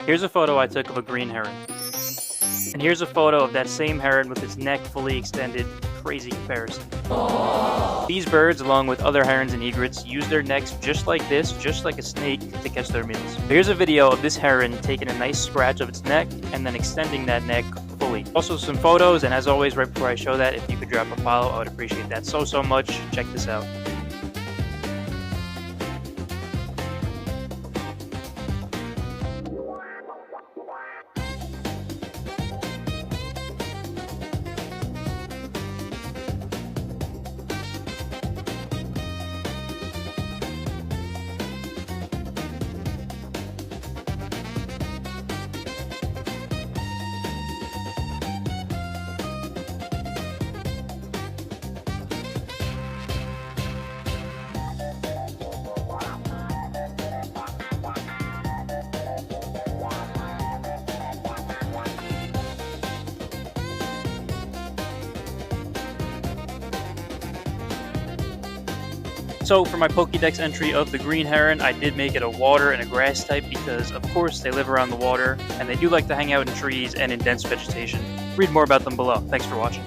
Here's a photo I took of a green heron. And here's a photo of that same heron with its neck fully extended. Crazy comparison. These birds, along with other herons and egrets, use their necks just like this, just like a snake, to catch their meals. Here's a video of this heron taking a nice scratch of its neck and then extending that neck fully. Also some photos, and as always, right before I show that, if you could drop a follow, I would appreciate that so much. Check this out. So for my Pokédex entry of the green heron, I did make it a water and a grass type because, of course, they live around the water, and they do like to hang out in trees and in dense vegetation. Read more about them below. Thanks for watching.